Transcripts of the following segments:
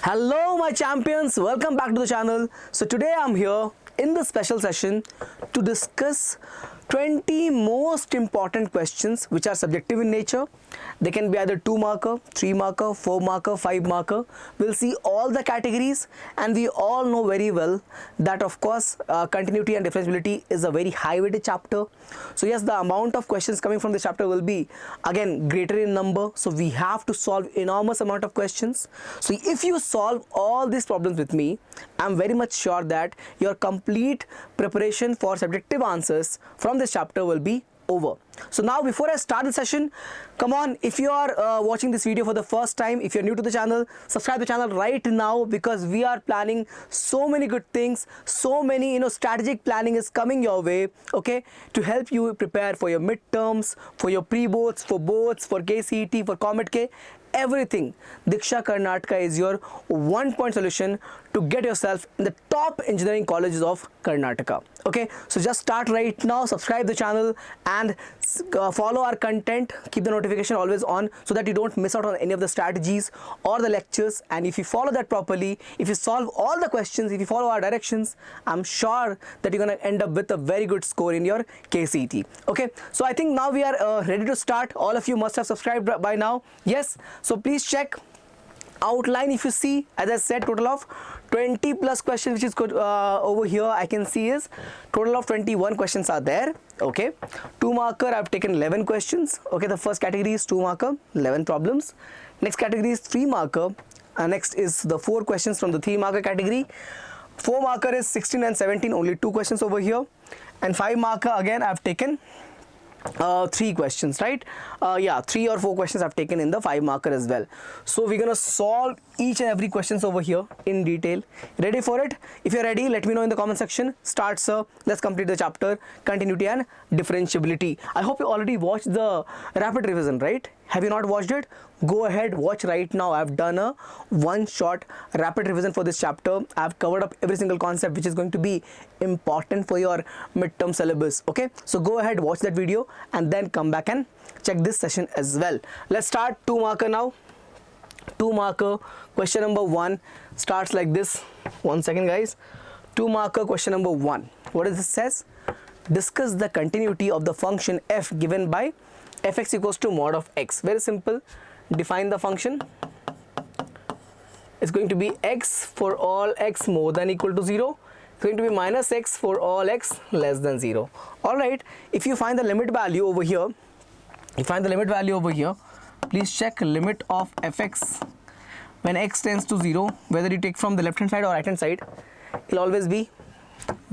Hello my champions, welcome back to the channel. So today I'm here in the special session to discuss 20 most important questions which are subjective in nature. They can be either 2 marker, 3 marker, 4 marker, 5 marker. We'll see all the categories, and we all know very well that of course continuity and differentiability is a very high weighted chapter. So yes, the amount of questions coming from this chapter will be again greater in number, so we have to solve enormous amount of questions. So if you solve all these problems with me, I'm very much sure that your complete preparation for subjective answers from this chapter will be over. So now before I start the session, come on, if you are watching this video for the first time, if you're new to the channel, subscribe the channel right now, because we are planning so many good things, so many strategic planning is coming your way, okay, to help you prepare for your midterms, for your pre-boards, for boards, for KCET, for Comet K, everything. Diksha Karnataka is your one-point solution to get yourself in the top engineering colleges of Karnataka. Okay, so just start right now, subscribe the channel and follow our content, keep the notification always on so that you don't miss out on any of the strategies or the lectures. And if you follow that properly, if you solve all the questions, if you follow our directions, I'm sure that you're going to end up with a very good score in your KCET. Okay, so I think now we are ready to start. All of you must have subscribed by now. Yes, so please check outline. If you see, as I said, total of 20 plus questions which is good over here. I can see is total of 21 questions are there. Okay, 2 marker I've taken 11 questions. Okay, the first category is 2 marker, 11 problems. Next category is 3 marker, and next is the 4 questions from the 3 marker category. 4 marker is 16 and 17, only 2 questions over here. And 5 marker again I've taken 3 questions, right? Yeah, 3 or 4 questions I've taken in the 5 marker as well. So we're gonna solve each and every questions over here in detail. Ready for it? If you're ready, let me know in the comment section. Start, sir. Let's complete the chapter continuity and differentiability. I hope you already watched the rapid revision, right? Have you not watched it? Go ahead, watch right now. I've done a one-shot rapid revision for this chapter. I've covered up every single concept which is going to be important for your midterm syllabus. Okay, so go ahead, watch that video and then come back and check this session as well. Let's start 2 marker now. 2 marker question number 1 starts like this. 1 second guys. 2 marker question number 1. What does this says? Discuss the continuity of the function f given by fx equals to mod of x. Very simple. Define the function. It's going to be x for all x more than equal to 0. It's going to be minus x for all x less than 0. Alright, if you find the limit value over here, please check limit of fx when x tends to 0, whether you take from the left hand side or right hand side, it will always be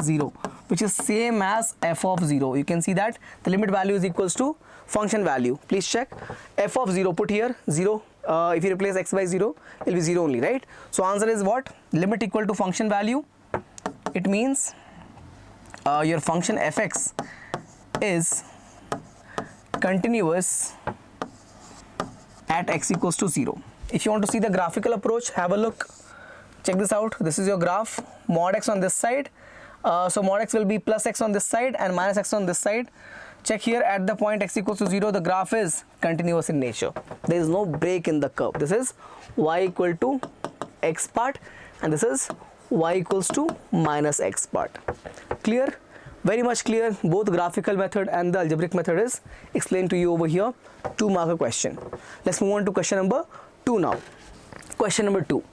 0, which is same as f of 0. You can see that the limit value is equals to function value. Please check f of 0, put here 0. If you replace x by 0, it will be 0 only, right? So answer is what? Limit equal to function value. It means your function fx is continuous at x equals to 0. If you want to see the graphical approach, have a look. Check this out. This is your graph. Mod x on this side. So mod x will be plus x on this side and minus x on this side. Check here at the point x equals to 0, the graph is continuous in nature. There is no break in the curve. This is y equal to x part and this is y equals to minus x part. Clear? Very much clear. Both graphical method and the algebraic method is explained to you over here. 2 marker question. Let's move on to question number 2 now. Question number 2.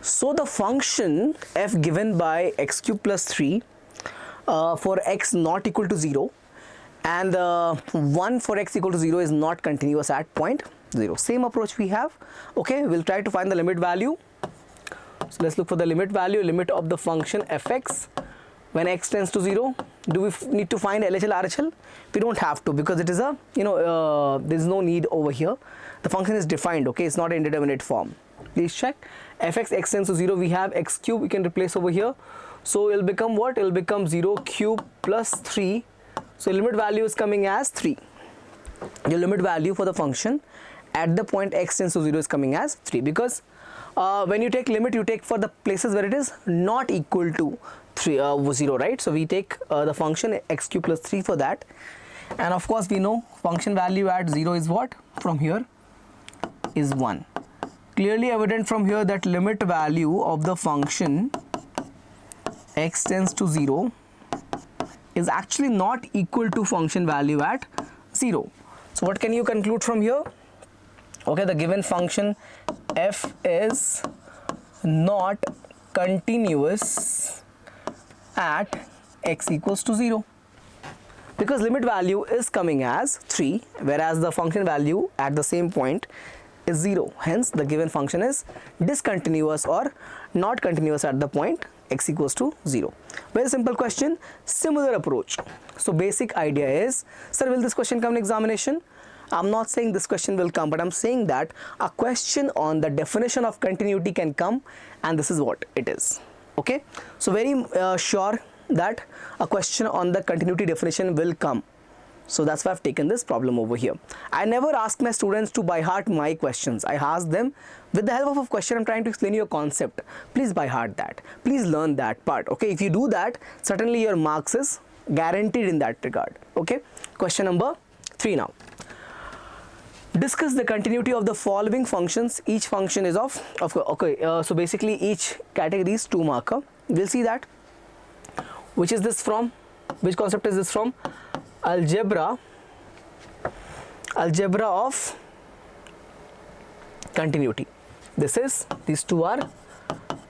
So the function f given by x cube plus 3 for x not equal to 0 and 1 for x equal to 0 is not continuous at point 0. Same approach we have. Okay, we'll try to find the limit value. So let's look for the limit value, limit of the function fx when x tends to 0. Do we need to find LHL RHL? We don't have to, because it is a there's no need over here. The function is defined. Okay, it's not an indeterminate form. Please check fx x tends to 0. We have x cube, we can replace over here, so it will become what? It will become 0 cube plus 3. So limit value is coming as 3. Your limit value for the function at the point x tends to 0 is coming as 3, because when you take limit, you take for the places where it is not equal to 0, right? So we take the function x cube plus 3 for that, and of course we know function value at 0 is what? From here is 1. clearly evident from here that limit value of the function x tends to 0 is actually not equal to function value at 0. So what can you conclude from here? Okay, the given function f is not continuous at x equals to 0, because limit value is coming as 3, whereas the function value at the same point is 0. Hence the given function is discontinuous or not continuous at the point x equals to 0. Very simple question, similar approach. So basic idea is, sir, will this question come in examination? I'm not saying this question will come, but I'm saying that a question on the definition of continuity can come, and this is what it is. Okay, so very sure that a question on the continuity definition will come. So that's why I've taken this problem over here. I never ask my students to by heart my questions. I ask them with the help of a question. I'm trying to explain you a concept. Please by heart that. Please learn that part. Okay, if you do that, certainly your marks is guaranteed in that regard. Okay, question number 3 now. Discuss the continuity of the following functions. Each function is of okay. So basically each category is 2 marker. We'll see that. Which is this from? Which concept is this from? Algebra of continuity. These two are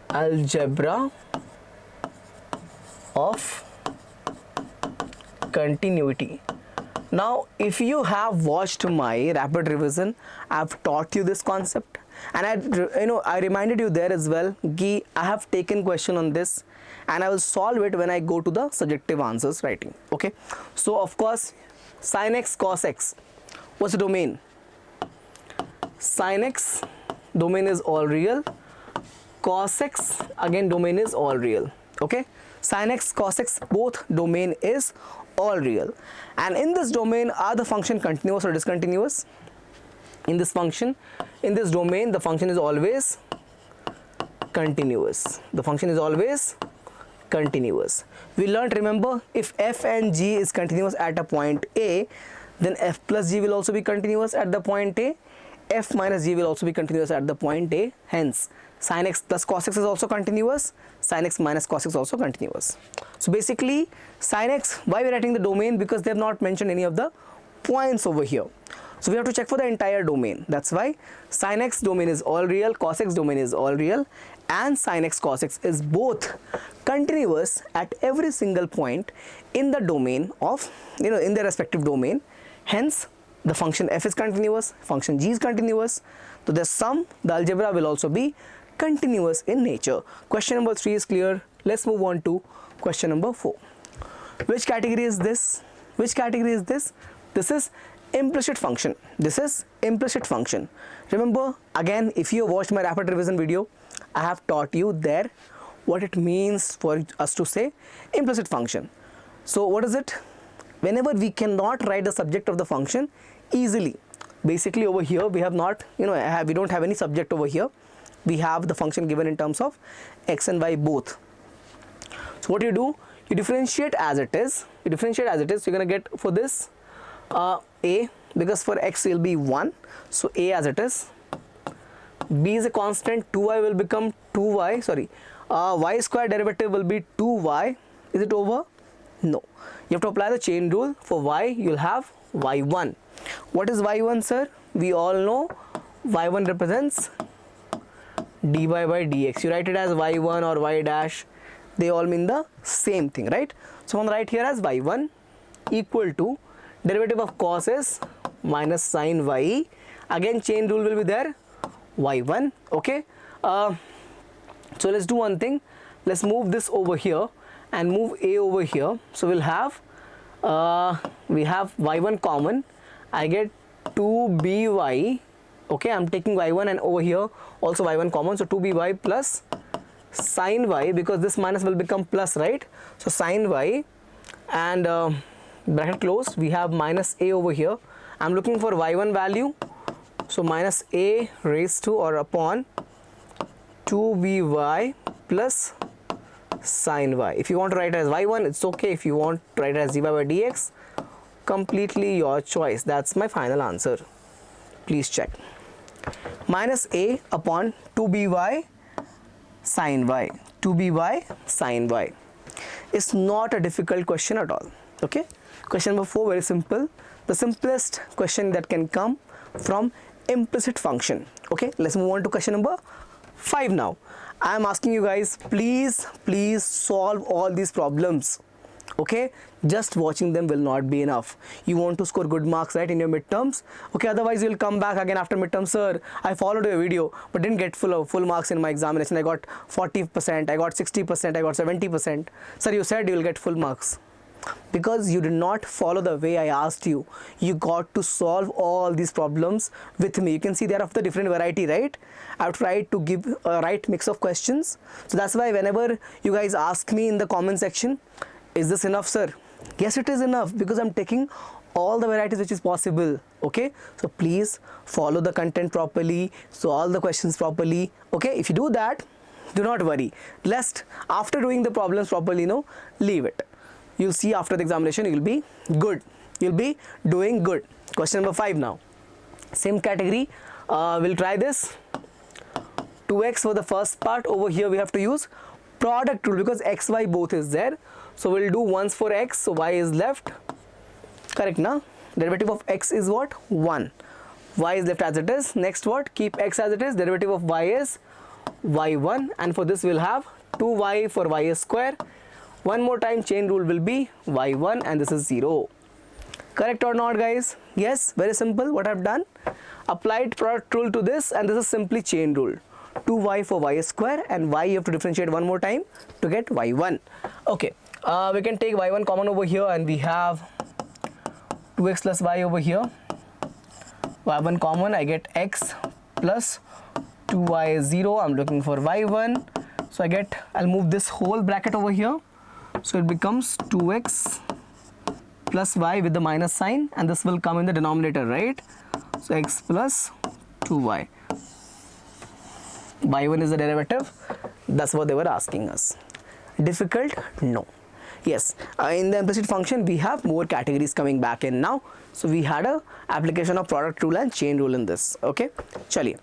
algebra of continuity. Now if you have watched my rapid revision, I've taught you this concept, and I reminded you there as well. I have taken question on this and I will solve it when I go to the subjective answers writing. Okay, so of course sin x cos x, what's the domain? Sin x domain is all real, cos x again domain is all real. Okay, sin x cos x both domain is all real, and in this domain are the function continuous or discontinuous? In this domain the function is always continuous. The function is always continuous. We learnt, remember, if f and g is continuous at a point A, then f plus g will also be continuous at the point A, f minus g will also be continuous at the point A. Hence sin x plus cos x is also continuous, sin x minus cos x is also continuous. So basically sin x, why we are writing the domain? Because they have not mentioned any of the points over here. So we have to check for the entire domain. That's why sin x domain is all real, cos x domain is all real, and sin x cos x is both continuous at every single point in the domain of, in their respective domain. Hence the function f is continuous, function g is continuous. So the sum, the algebra will also be continuous in nature. Question number 3 is clear. Let's move on to question number 4. Which category is this? Which category is this? This is implicit function. This is implicit function. Remember, again, if you watched my rapid revision video, I have taught you there what it means for us to say implicit function. So what is it? Whenever we cannot write the subject of the function easily, basically over here we have not, we don't have any subject over here. We have the function given in terms of x and y both. So what you do, you differentiate as it is. You're going to get for this a, because for x will be 1, so a as it is. B is a constant, 2y will become 2y, y square derivative will be 2y. Is it over? No. You have to apply the chain rule. For y, you'll have y1. What is y1, sir? We all know y1 represents dy by dx. You write it as y1 or y dash. They all mean the same thing, right? So I'm going to write here as y1 equal to derivative of cos is minus sin y. Again, chain rule will be there, y1. Okay. So let's do one thing. Let's move this over here and move a over here. So we'll have we have y1 common. I get 2by. Okay, I'm taking y1 and over here also y1 common. So 2by plus sin y, because this minus will become plus, right? So sin y, and bracket closed, we have minus a over here. I'm looking for y1 value, so minus a raised to or upon 2by plus sin y. If you want to write it as y1, it's okay. If you want to write it as dy by dx, completely your choice. That's my final answer. Please check. minus a upon 2by sin y. 2by sin y. It's not a difficult question at all. Okay. Question number 4, very simple. The simplest question that can come from implicit function. Okay. Let's move on to question number 5 now. I am asking you guys, please solve all these problems. Okay, just watching them will not be enough. You want to score good marks, right, in your midterms. Okay, otherwise you'll come back again after midterm. Sir, I followed your video but didn't get full marks in my examination. I got 40%, I got 60%, I got 70%. Sir, you said you'll get full marks. Because you did not follow the way I asked you. You got to solve all these problems with me. You can see they are of the different variety, right? I've tried to give a right mix of questions. So that's why whenever you guys ask me in the comment section, is this enough, sir? Yes, it is enough, because I'm taking all the varieties which is possible. Okay, so please follow the content properly, solve the questions properly. Okay, if you do that, do not worry, lest after doing the problems properly, leave it. You'll see after the examination you'll be good, you'll be doing good. Question number 5 now, same category. We'll try this. 2x for the first part. Over here we have to use product rule because x, y both is there. So we'll do once for x, so y is left. Correct, na? Derivative of x is what? 1. Y is left as it is. Next what? Keep x as it is. Derivative of y is y1. And for this we'll have 2y for y square. One more time, chain rule will be y1 and this is 0. Correct or not, guys? Yes, very simple. What I've done? Applied product rule to this, and this is simply chain rule. 2y for y square, and y you have to differentiate one more time to get y1. Okay, we can take y1 common over here and we have 2x plus y over here. y1 common, I get x plus 2y is 0. I'm looking for y1. So I'll move this whole bracket over here. So it becomes 2x plus y with the minus sign, and this will come in the denominator, right? So x plus 2y. y1 is the derivative. That's what they were asking us. Difficult? No. Yes, in the implicit function we have more categories coming back in now. So we had a application of product rule and chain rule in this. Okay, chaliye.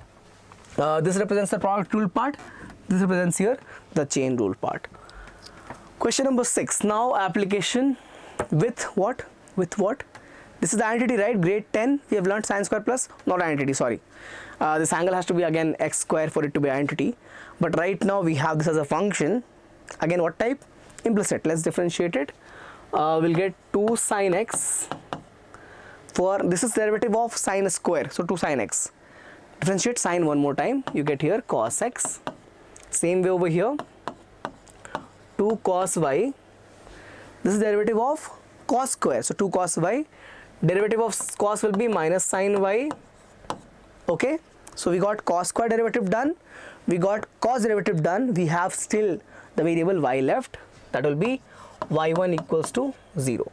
This represents the product rule part. This represents here the chain rule part. Question number 6. Now application with what? With what? This is the identity, right? Grade 10 we have learned sin square plus, not identity, sorry. This angle has to be again x square for it to be identity. But right now we have this as a function. Again, what type? Implicit. Let's differentiate it. We'll get 2 sin x for, this is derivative of sin square, so 2 sin x. Differentiate sin one more time, you get here cos x. Same way over here, 2 cos y. This is derivative of cos square, so 2 cos y. Derivative of cos will be minus sin y. Okay, so we got cos square derivative done, we got cos derivative done. We have still the variable y left, that will be y1 equals to 0.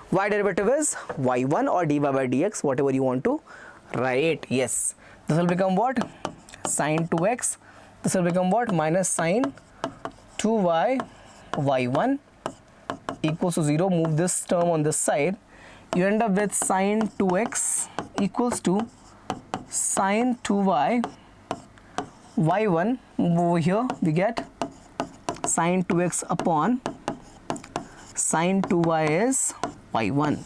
Y derivative is y1 or dy by dx, whatever you want to write. Yes, this will become what? Sin 2x. This will become what? Minus sin 2y y1 equals to 0. Move this term on this side. You end up with sin 2x equals to sin 2y y1. Move over here, we get sin 2x upon sin 2y is y1.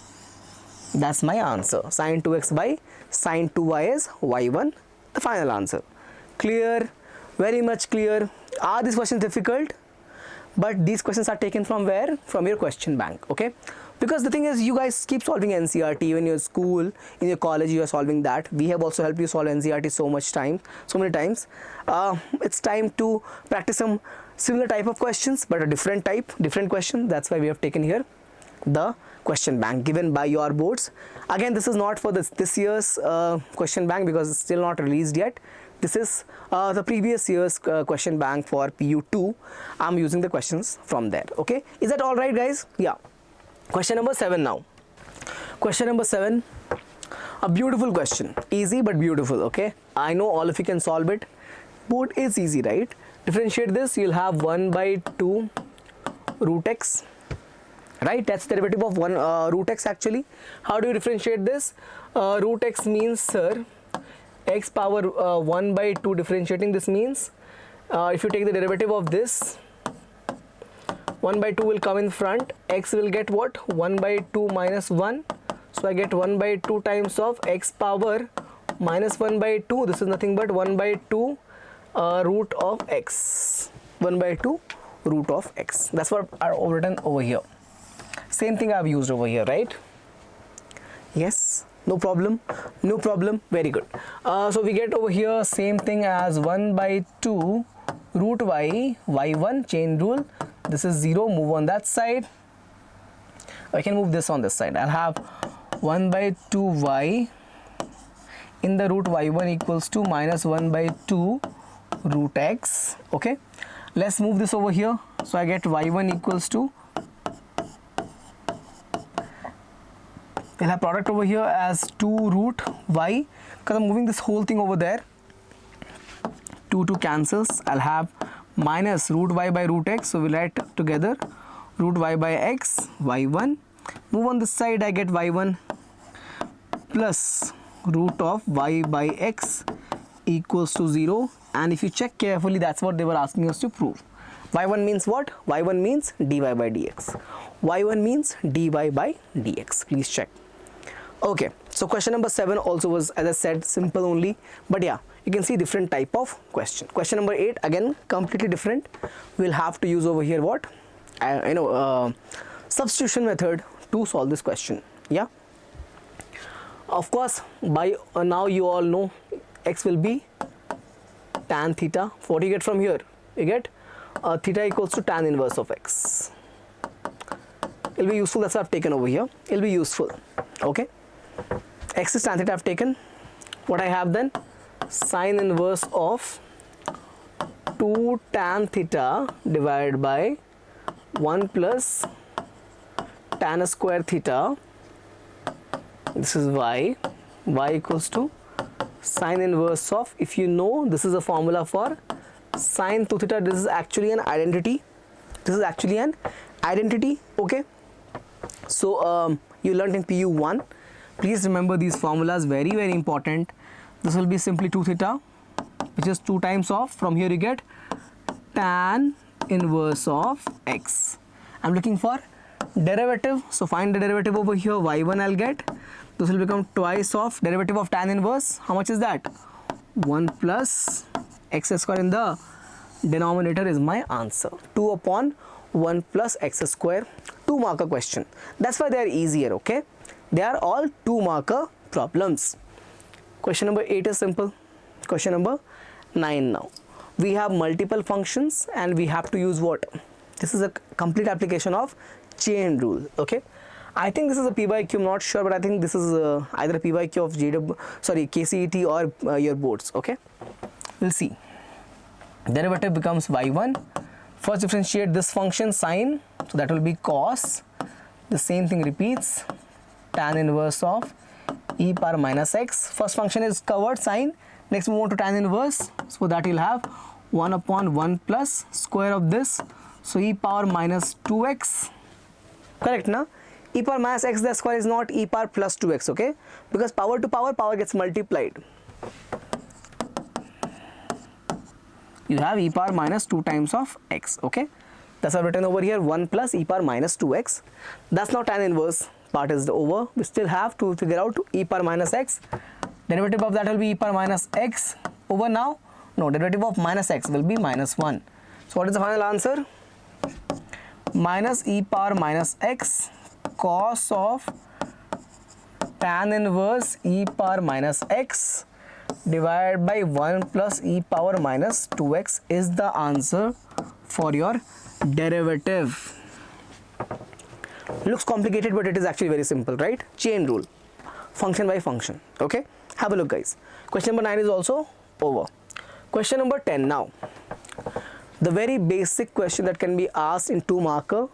That's my answer. Sin 2x by sin 2y is y1. The final answer. Clear? Very much clear. Are these questions difficult? But these questions are taken from where? From your question bank. Okay, because the thing is, you guys keep solving NCERT. Even in your school, in your college, you are solving that. We have also helped you solve NCERT so many times. It's time to practice some similar type of questions, but a different question. That's why we have taken here the question bank given by your boards. Again, this is not for this year's question bank because it's still not released yet. This is the previous year's question bank for PU2. I'm using the questions from there. Okay, is that all right, guys? Yeah. Question number 7 now. Question number 7, a beautiful question, easy but beautiful. Okay, I know all of you can solve it. Board is easy, right? Differentiate this, you'll have 1 by 2 root x, right? That's the derivative of 1 root x actually. How do you differentiate this? Root x means, sir, x power 1 by 2 differentiating. This means if you take the derivative of this, 1 by 2 will come in front, x will get what? 1 by 2 minus 1. So I get 1 by 2 times of x power minus 1 by 2. This is nothing but 1 by 2 root of x. 1 by 2 root of x. That's what I've written over here. Same thing I've used over here, right? Yes, no problem, no problem, very good. So we get over here same thing as 1 by 2 root y, y1, chain rule. This is 0, move on that side. I can move this on this side. I'll have 1 by 2y in the root y1 equals to minus 1 by 2 root x. Okay, let's move this over here. So I get y1 equals to, we'll have product over here as 2 root y, because I'm moving this whole thing over there. 2 cancels. I'll have minus root y by root x, so we'll write together root y by x, y1. Move on this side, I get y1 plus root of y by x equals to 0. And if you check carefully, that's what they were asking us to prove. y1 means what? y1 means dy by dx. y1 means dy by dx. Please check. Okay, so question number 7 also was, as I said, simple only, but yeah, you can see different type of question. Question number 8, again completely different. We'll have to use over here what? Substitution method to solve this question. Yeah, of course, by now you all know x will be tan theta. What do you get from here? You get theta equals to tan inverse of x. It'll be useful, that's what I've taken over here. It'll be useful. Okay, x is tan theta I've taken. What I have then? Sine inverse of 2 tan theta divided by 1 plus tan square theta. This is y equals to sine inverse of, if you know, this is a formula for sine 2 theta. This is actually an identity. This is actually an identity. Okay, so you learned in PU1. Please remember these formulas, very very important. This will be simply 2 theta, which is 2 times of, from here you get tan inverse of x. I'm looking for derivative, so find the derivative over here. y1 I'll get. This will become twice of derivative of tan inverse. How much is that? 1 plus x square in the denominator is my answer. 2 upon 1 plus x square. 2 marker question. That's why they are easier. Okay, they are all 2 marker problems. Question number 8 is simple. Question number 9 now. We have multiple functions and we have to use what? This is a complete application of chain rule. Okay, I think this is a P by Q, I'm not sure, but I think this is either a P by Q of KCET or your boards. Okay, we'll see. Derivative becomes y1. First differentiate this function sine, so that will be cos. The same thing repeats, tan inverse of e power minus x. First function is covered, sine. Next move on to tan inverse, so that you'll have 1 upon 1 plus square of this, so e power minus 2x. Correct na? E power minus x the square is not e power plus 2x. Okay, because power to power gets multiplied. You have e power minus 2 times of x. Okay, that's why written over here 1 plus e power minus 2x. That's now tan inverse part is over. We still have to figure out e power minus x. Derivative of that will be e power minus x over now. No, derivative of minus x will be minus 1. So what is the final answer? Minus e power minus x cos of tan inverse e power minus x divided by 1 plus e power minus 2x is the answer for your derivative. Looks complicated, but it is actually very simple, right? Chain rule, function by function. Okay, have a look guys. Question number 9 is also over. Question number 10 now. The very basic question that can be asked in 2 marker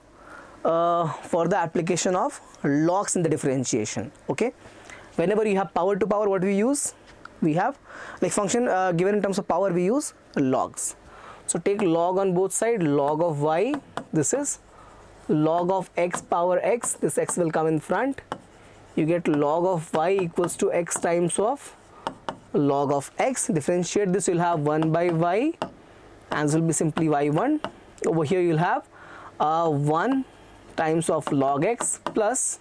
for the application of logs in the differentiation. Okay, whenever you have power to power, what we use? We have like function given in terms of power, we use logs. So take log on both sides, log of y, this is log of x power x, this x will come in front. You get log of y equals to x times of log of x. Differentiate this, you'll have 1 by y, and this will be simply y1. Over here you'll have 1 times of log x plus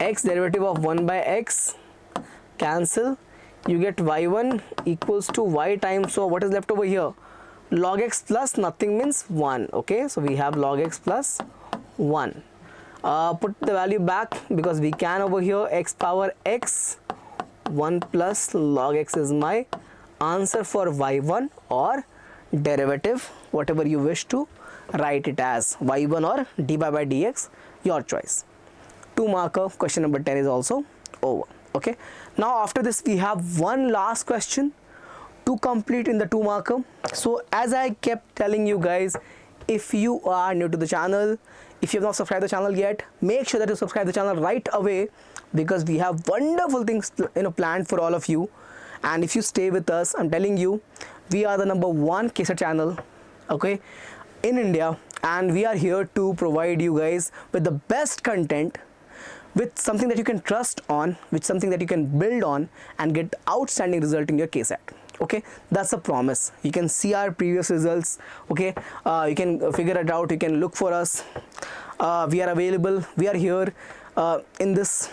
x, derivative of 1 by x, cancel. You get y1 equals to y times, so what is left over here? Log x plus nothing means 1. Okay, so we have log x plus 1. Put the value back because we can over here. X power x, 1 plus log x is my answer for y1, or derivative, whatever you wish to write it as, y1 or dy by dx, your choice. 2 marker question number 10 is also over. Okay, now after this we have one last question to complete in the 2 marker. So as I kept telling you guys, if you are new to the channel, if you have not subscribed the channel yet, make sure that you subscribe the channel right away, because we have wonderful things planned for all of you. And if you stay with us, I'm telling you, we are the #1 KCET channel, okay, in India, and we are here to provide you guys with the best content, with something that you can trust on, with something that you can build on and get outstanding result in your KCET. Okay, that's a promise. You can see our previous results. Okay, you can figure it out. You can look for us. We are available. We are here in this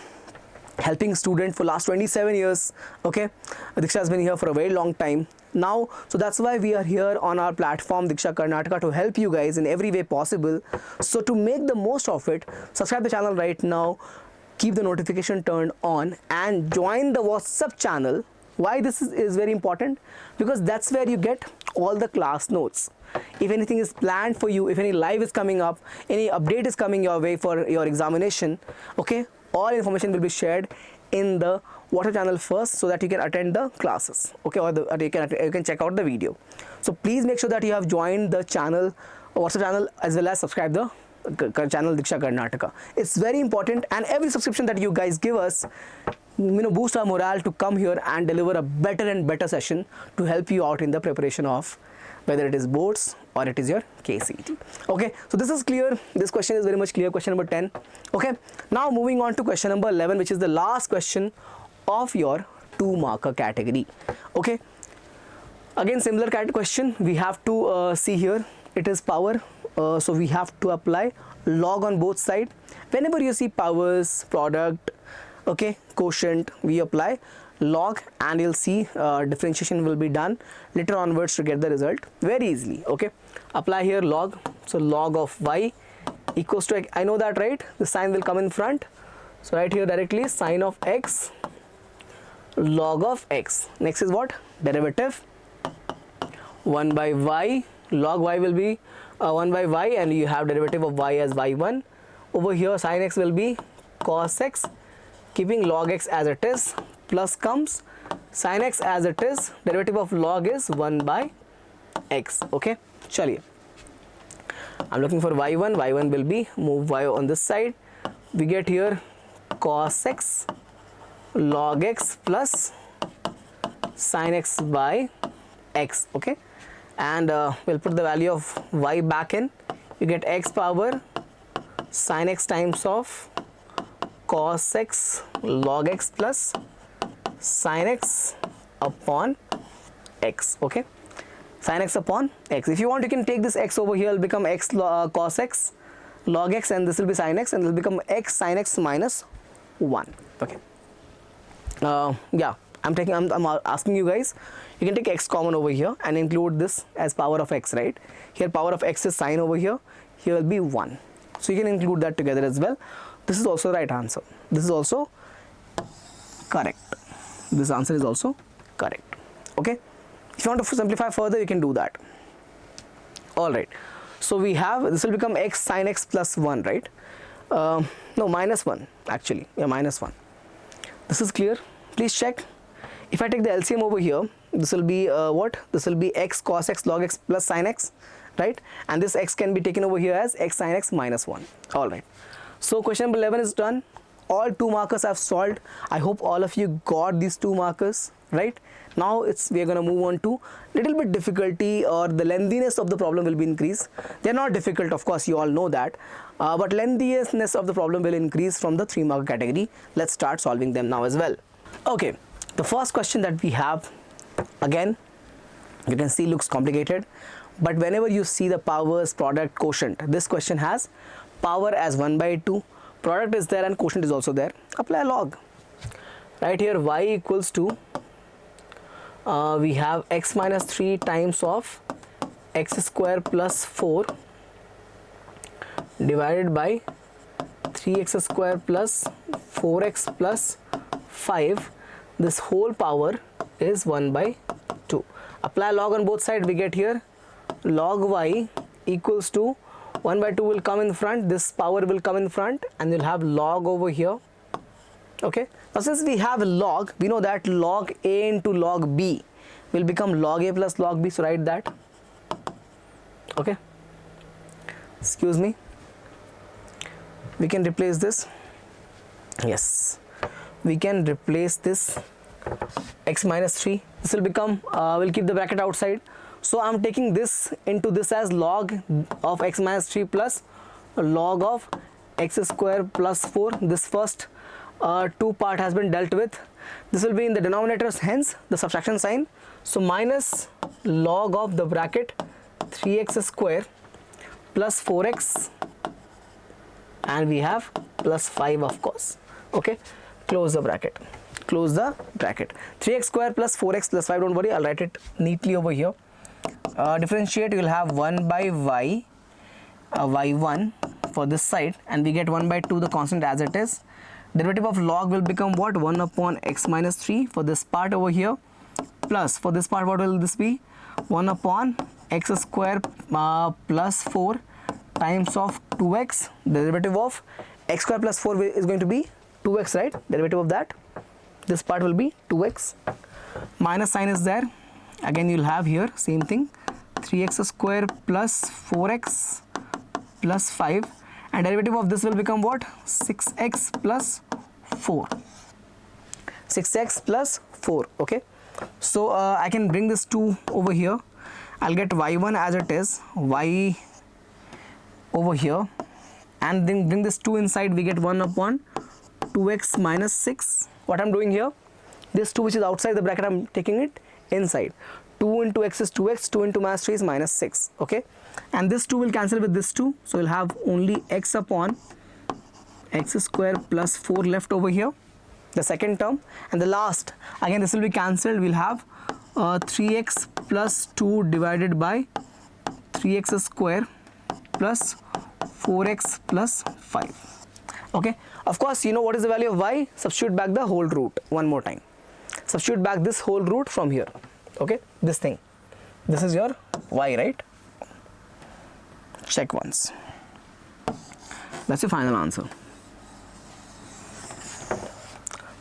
helping student for last 27 years. Okay, Diksha has been here for a very long time now, so that's why we are here on our platform Diksha Karnataka, to help you guys in every way possible. So to make the most of it, subscribe the channel right now, keep the notification turned on, and join the WhatsApp channel. Why this is very important? Because that's where you get all the class notes. If anything is planned for you, if any live is coming up, any update is coming your way for your examination, okay, all information will be shared in the WhatsApp channel first, so that you can attend the classes, okay, or you can check out the video. So please make sure that you have joined the channel, WhatsApp channel, as well as subscribe the channel Diksha Karnataka. It's very important, and every subscription that you guys give us boost our morale to come here and deliver a better and better session to help you out in the preparation of whether it is boards or it is your KCET. Okay, so this is clear. This question is very much clear, question number 10. Okay, now moving on to question number 11, which is the last question of your 2 marker category. Okay, again similar question. We have to see here, it is power, so we have to apply log on both sides. Whenever you see powers, product, okay, quotient, we apply log, and you'll see differentiation will be done later onwards to get the result very easily. Okay, apply here log, so log of y equals to, I know that, right? The sign will come in front, so right here directly sine of x, log of x. Next is what? Derivative 1 by y, log y will be 1 by y, and you have derivative of y as y1. Over here sine x will be cos x, keeping log x as it is, plus comes sin x as it is, derivative of log is 1 by x. Okay, chaliye, I'm looking for y1. Y1 will be, move y on this side, we get here cos x log x plus sin x by x. Okay, and we'll put the value of y back in. You get x power sin x times of cos x log x plus sin x upon x. Okay, sin x upon x. If you want, you can take this x over here, will become x cos x log x, and this will be sin x, and it will become x sin x minus 1. Okay, yeah, I'm asking you guys, you can take x common over here and include this as power of x, right? Here power of x is sine over here, here will be 1, so you can include that together as well. This is also the right answer. This is also correct. This answer is also correct. Okay, if you want to simplify further, you can do that. All right, so we have, this will become x sin x plus 1, right? No, minus 1 actually, yeah, minus 1. This is clear. Please check. If I take the LCM over here, this will be what? This will be x cos x log x plus sin x, right? And this x can be taken over here as x sin x minus 1. All right, so question number 11 is done. All 2 markers I've solved. I hope all of you got these 2 markers, right? Now we are going to move on to little bit difficulty, or the lengthiness of the problem will be increased. They are not difficult, of course, you all know that, but lengthiness of the problem will increase from the 3 marker category. Let's start solving them now as well. Okay, The first question that we have, again, you can see looks complicated, but whenever you see the powers, product, quotient, this question has power as 1 by 2, product is there and quotient is also there. Apply log. Right here, y equals to, we have x minus 3 times of x square plus 4 divided by 3x square plus 4x plus 5. This whole power is 1 by 2. Apply log on both sides, we get here log y equals to 1 by 2 will come in front, this power will come in front, and you'll have log over here. Okay, now since we have log, we know that log a into log b will become log a plus log b, so write that. Okay, excuse me, we can replace this. Yes, we can replace this x minus 3. This will become, we'll keep the bracket outside. So I'm taking this into this as log of x minus 3 plus log of x square plus 4. This first two part has been dealt with. This will be in the denominators, hence the subtraction sign. So minus log of the bracket 3x square plus 4x, and we have plus 5, of course. Okay, close the bracket. Close the bracket. 3x square plus 4x plus 5, don't worry, I'll write it neatly over here. Differentiate, you will have 1 by y, y1 for this side, and we get 1 by 2, the constant as it is. Derivative of log will become what? 1 upon x minus 3 for this part over here, plus for this part what will this be? 1 upon x square plus 4 times of 2x. Derivative of x square plus 4 is going to be 2x, right? Derivative of that, this part will be 2x. Minus sign is there. Again you'll have here same thing, 3x square plus 4x plus 5, and derivative of this will become what? 6x plus 4. 6x plus 4. Okay, so I can bring this 2 over here. I'll get y1 as it is, y over here, and then bring this 2 inside. We get 1 upon 2x minus 6. What I'm doing here, this 2 which is outside the bracket, I'm taking it inside. 2 into x is 2x, 2 into minus 3 is minus 6. Okay, and this 2 will cancel with this 2, so we'll have only x upon x square plus 4 left over here, the second term. And the last, again this will be cancelled. We'll have 3x plus 2 divided by 3x square plus 4x plus 5. Okay, of course you know what is the value of y. Substitute back the whole root one more time. Substitute back this whole root from here. Okay, this thing, this is your y, right? Check once. That's your final answer.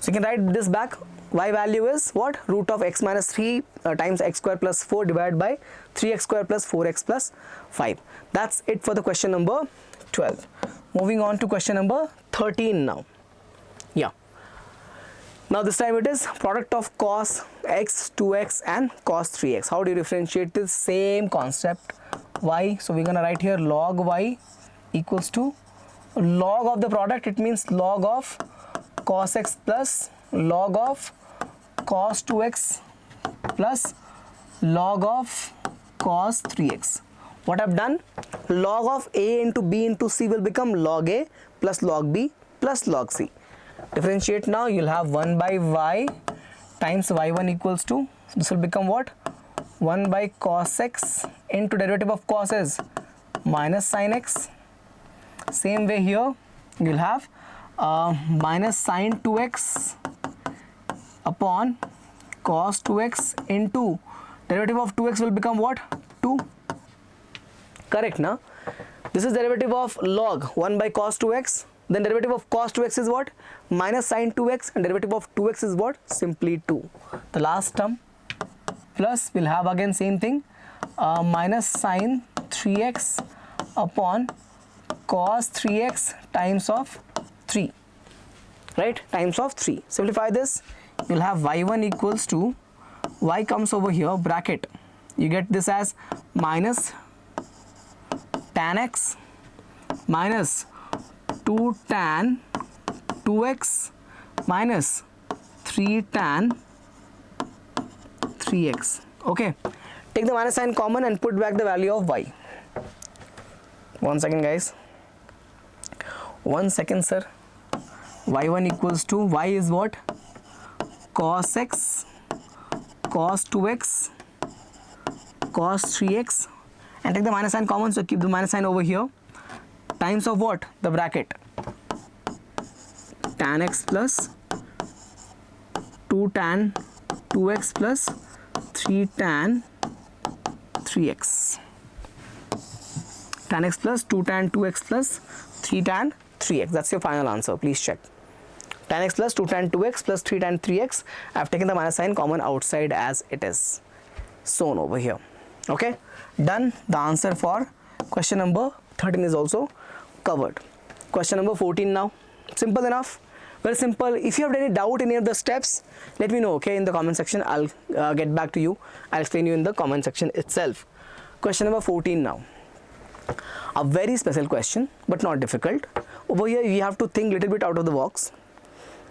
So you can write this back. Y value is what? Root of x minus 3 times x square plus 4 divided by 3x square plus 4x plus 5. That's it for the question number 12. Moving on to question number 13 now. Yeah. Now this time it is product of cos x, 2x and cos 3x. How do you differentiate this? Same concept, y. So we're gonna write here log y equals to log of the product. It means log of cos x plus log of cos 2x plus log of cos 3x. What I've done, log of a into b into c will become log a plus log b plus log c. Differentiate now, you'll have 1 by y times y1 equals to, this will become what? 1 by cos x into derivative of cos is minus sin x. Same way here, you'll have minus sin 2x upon cos 2x into derivative of 2x will become what? 2. Correct, na? This is derivative of log 1 by cos 2x. Then derivative of cos 2x is what? Minus sin 2x, and derivative of 2x is what? Simply 2. The last term plus we'll have again same thing, minus sin 3x upon cos 3x times of 3, right? Times of 3. Simplify this, you'll have y1 equals to, y comes over here, bracket, you get this as minus tan x minus 2 tan 2x minus 3 tan 3x. Okay, take the minus sign common and put back the value of y. 1 second guys, 1 second sir. y1 equals to, y is what? Cos x, cos 2x, cos 3x, and take the minus sign common, so keep the minus sign over here, times of what? The bracket, tan x plus 2 tan 2x plus 3 tan 3x. Tan x plus 2 tan 2x plus 3 tan 3x. That's your final answer. Please check. Tan x plus 2 tan 2x plus 3 tan 3x. I have taken the minus sign common outside as it is shown over here. Okay, done. The answer for question number 13 is also covered. Question number 14 now. Simple enough. Very simple. If you have any doubt in any of the steps, let me know, okay, in the comment section. I'll get back to you. I'll explain you in the comment section itself. Question number 14 now. A very special question, but not difficult. Over here, you have to think a little bit out of the box.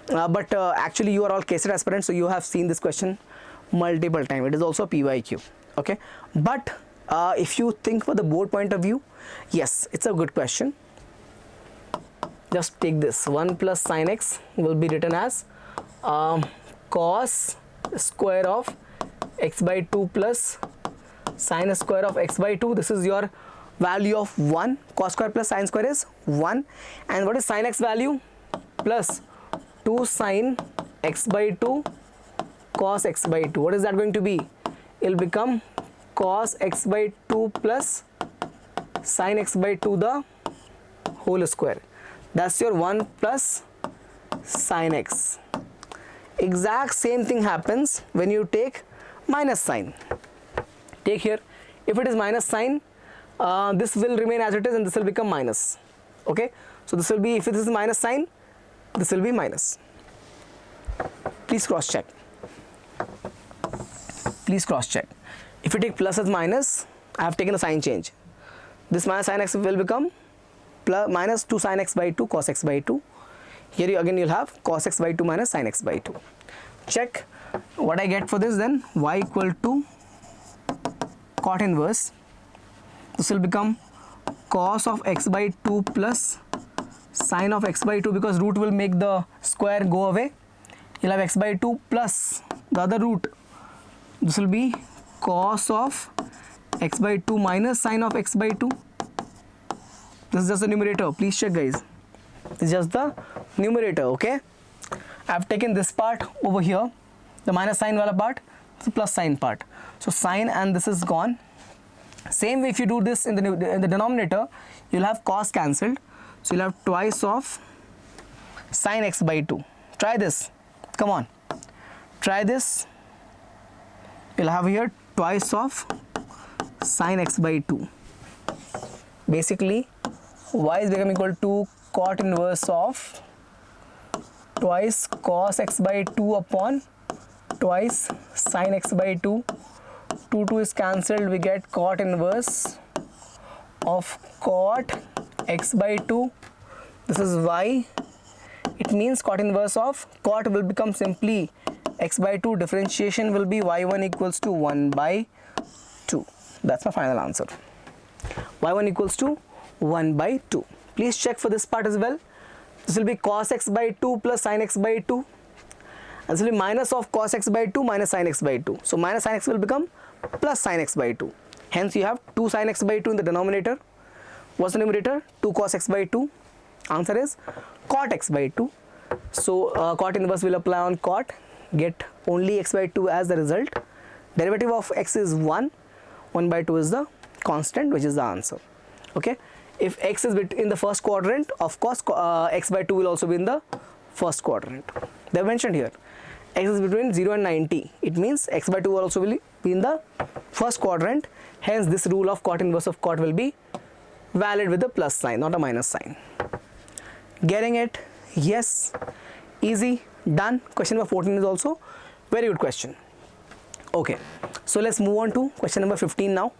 But actually, you are all KCET aspirants, so you have seen this question multiple times. It is also a PYQ. Okay, but if you think for the board point of view, yes, it's a good question. Just take this, 1 plus sin x will be written as cos square of x by 2 plus sin square of x by 2. This is your value of 1. Cos square plus sin square is 1. And what is sin x value? Plus 2 sin x by 2 cos x by 2. What is that going to be? It will become cos x by 2 plus sin x by 2 the whole square. That's your 1 plus sin x. Exact same thing happens when you take minus sign. Take here, if it is minus sign, this will remain as it is and this will become minus. Okay, so this will be, if this is minus sign, this will be minus. Please cross check. Please cross check. If you take plus as minus, I have taken a sign change. This minus sin x will become plus minus 2 sin x by 2 cos x by 2. Here you, again you'll have cos x by 2 minus sin x by 2. Check what I get for this then. Y equal to cot inverse. This will become cos of x by 2 plus sin of x by 2, because root will make the square go away. You'll have x by 2 plus the other root. This will be cos of x by 2 minus sin of x by 2. This is just the numerator. Please check guys. This is just the numerator. Okay, I have taken this part over here, the minus sign wala part, the plus sign part. So sin and this is gone. Same way if you do this in the denominator, you'll have cos cancelled. So you'll have twice of sin x by 2. Try this. Come on. Try this. You'll have here twice of sin x by 2. Basically, y is becoming equal to cot inverse of twice cos x by 2 upon twice sin x by 2. 2 is cancelled, we get cot inverse of cot x by 2. This is y. It means cot inverse of cot will become simply x by 2. Differentiation will be y1 equals to 1 by 2. That's my final answer. y1 equals to 1 by 2. Please check for this part as well. This will be cos x by 2 plus sin x by 2. And this will be minus of cos x by 2 minus sin x by 2. So minus sin x will become plus sin x by 2. Hence you have 2 sin x by 2 in the denominator. What's the numerator? 2 cos x by 2. Answer is cot x by 2. So cot inverse will apply on cot. Get only x by 2 as the result. Derivative of x is 1. 1 by 2 is the constant, which is the answer. Okay. If x is in the first quadrant, of course x by 2 will also be in the first quadrant. They have mentioned here x is between 0 and 90. It means x by 2 will also be in the first quadrant. Hence this rule of cot inverse of cot will be valid with the plus sign, not a minus sign. Getting it? Yes. Easy. Done. Question number 14 is also very good question. Okay, so let's move on to question number 15 now.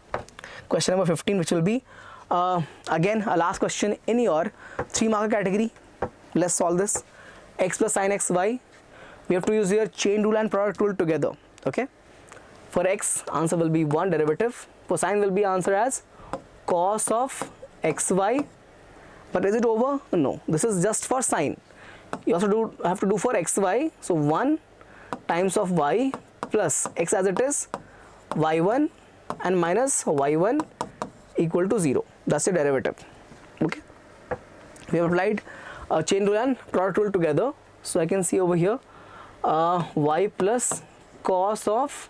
Question number 15, which will be again a last question in your 3-marker category. Let's solve this. X plus sin x y. We have to use your chain rule and product rule together. Okay, For x, answer will be 1 derivative. For sine will be answer as cos of xy. But is it over? No. This is just for sine. You also have to do for xy. So 1 times of y plus x as it is, y1 and minus y1 equal to 0. That's the derivative. Okay. We have applied chain rule and product rule together. So I can see over here y plus cos of,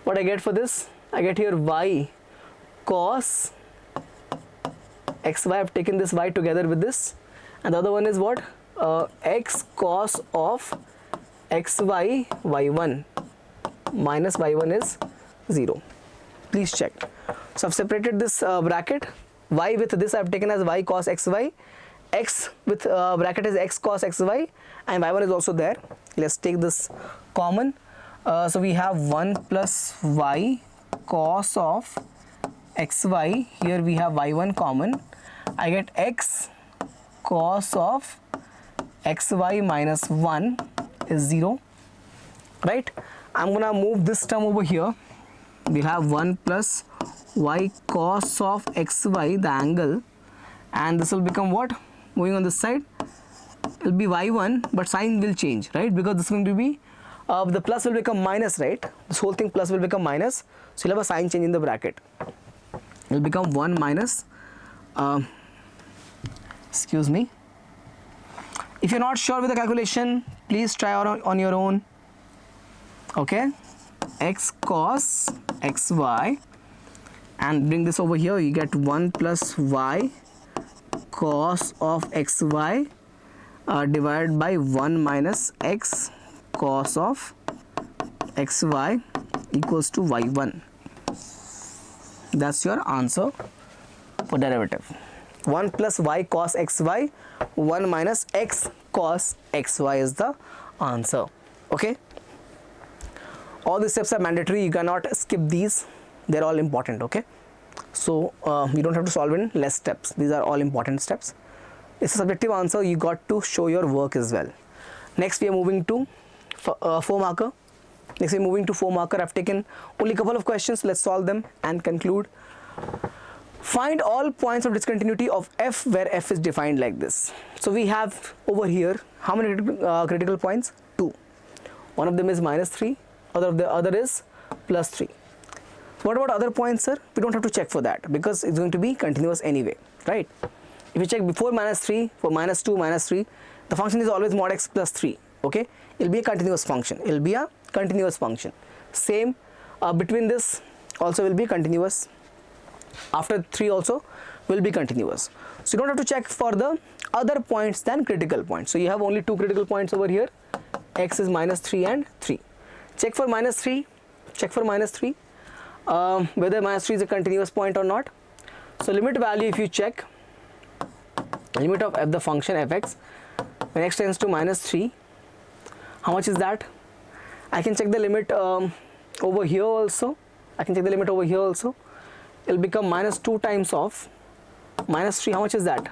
what I get for this? I get here y cos xy. I have taken this y together with this, and the other one is what? X cos of xy y1 minus y1 is 0. Please check. So I've separated this bracket. Y with this I have taken as y cos xy. X with bracket is x cos xy, and y1 is also there. Let's take this common. So we have 1 plus y cos of xy. Here we have y1 common. I get x cos of xy minus 1 is 0. Right? I'm gonna move this term over here. We have 1 plus y cos of xy, the angle, and this will become what? Moving on this side, it will be y1, but sign will change, right? Because this is going to be, the plus will become minus, right? This whole thing plus will become minus, so you'll have a sign change in the bracket. It will become 1 minus, excuse me. If you're not sure with the calculation, please try on your own. Okay, x cos xy, and bring this over here. You get 1 plus y cos of xy divided by 1 minus x cos of xy equals to y1. That's your answer for derivative. 1 plus y cos xy, 1 minus x cos xy is the answer. Okay. All these steps are mandatory. You cannot skip these. They're all important. Okay. So you don't have to solve in less steps. These are all important steps. It's a subjective answer. You got to show your work as well. Next we are moving to 4 marker. Next we are moving to 4 marker. I've taken only a couple of questions. Let's solve them and conclude. Find all points of discontinuity of f where f is defined like this. So we have over here how many critical points? 2. One of them is minus 3. The other is plus 3. What about other points, sir? We don't have to check for that because it's going to be continuous anyway, right? If you check before minus 3, for minus 2, minus 3, the function is always mod x plus 3, okay? It will be a continuous function. It will be a continuous function. Same between this also will be continuous. After 3 also will be continuous. So you don't have to check for the other points than critical points. So you have only 2 critical points over here. X is minus 3 and 3. Check for minus 3. Check for minus 3. Whether minus 3 is a continuous point or not. So limit value, if you check limit of f, the function fx, when x tends to minus 3, how much is that? I can check the limit over here also. I can check the limit over here also. It will become minus 2 times of minus 3. How much is that?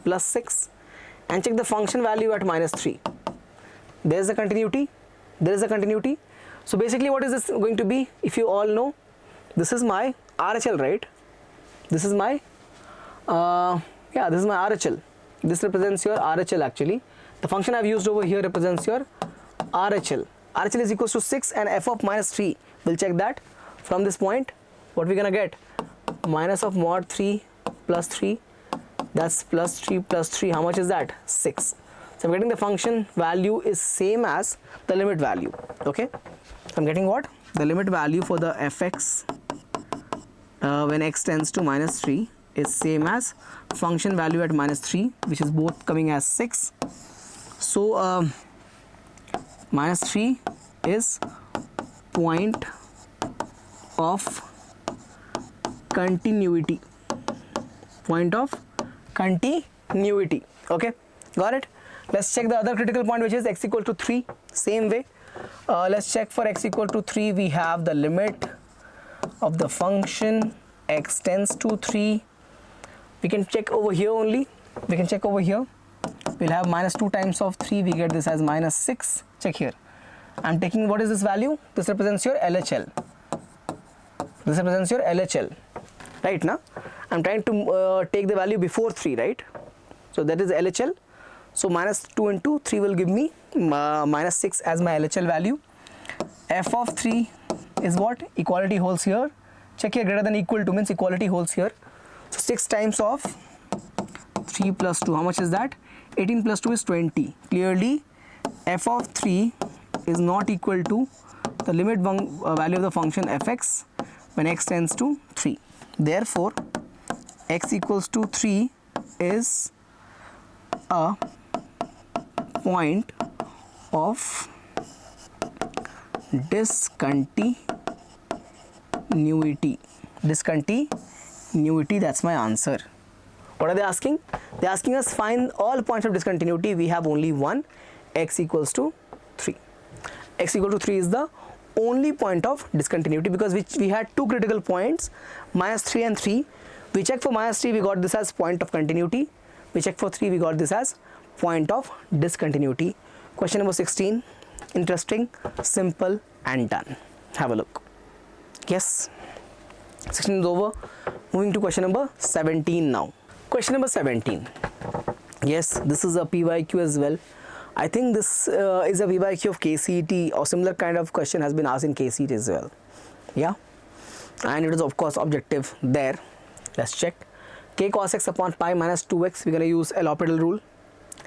Plus 6. And check the function value at minus 3. There is a continuity. There is a continuity. So basically what is this going to be? If you all know, this is my RHL, right? This is my this is my RHL. This represents your RHL actually. The function I've used over here represents your RHL. RHL is equals to 6 and f of minus 3. We'll check that from this point. What we're gonna get? Minus of mod 3 plus 3. That's plus 3 plus 3. How much is that? 6. So I'm getting the function value is same as the limit value. Okay. So I'm getting what? The limit value for the fx when x tends to minus 3 is same as function value at minus 3, which is both coming as 6. So minus 3 is point of continuity. Point of continuity. Okay, got it? Let's check the other critical point, which is x equal to 3. Same way. Let's check for x equal to 3. We have the limit of the function x tends to 3. We can check over here only. We can check over here. We'll have minus 2 times of 3. We get this as minus 6. Check here. I'm taking, what is this value? This represents your LHL. This represents your LHL, right? Now I'm trying to take the value before 3, right? So that is LHL. So minus 2 into 3 will give me minus 6 as my LHL value. F of 3 is what? Equality holds here. Check here, greater than equal to means equality holds here. So 6 times of 3 plus 2, how much is that? 18 plus 2 is 20. Clearly f of 3 is not equal to the limit value of the function fx when x tends to 3. Therefore x equals to 3 is a point of discontinuity. Discontinuity, that's my answer. What are they asking? They are asking us find all points of discontinuity. We have only one, x equals to 3. X equal to 3 is the only point of discontinuity because we had two critical points, minus 3 and 3. We check for minus 3, we got this as point of continuity. We check for 3, we got this as point of discontinuity. Question number 16, interesting, simple and done. Have a look. Yes, 16 is over. Moving to question number 17 now. Question number 17. Yes, this is a PYQ as well. I think this is a PYQ of KCET or similar kind of question has been asked in KCET as well. Yeah, and it is of course objective there. Let's check. K cos x upon pi minus 2x. We're going to use L'Hopital rule.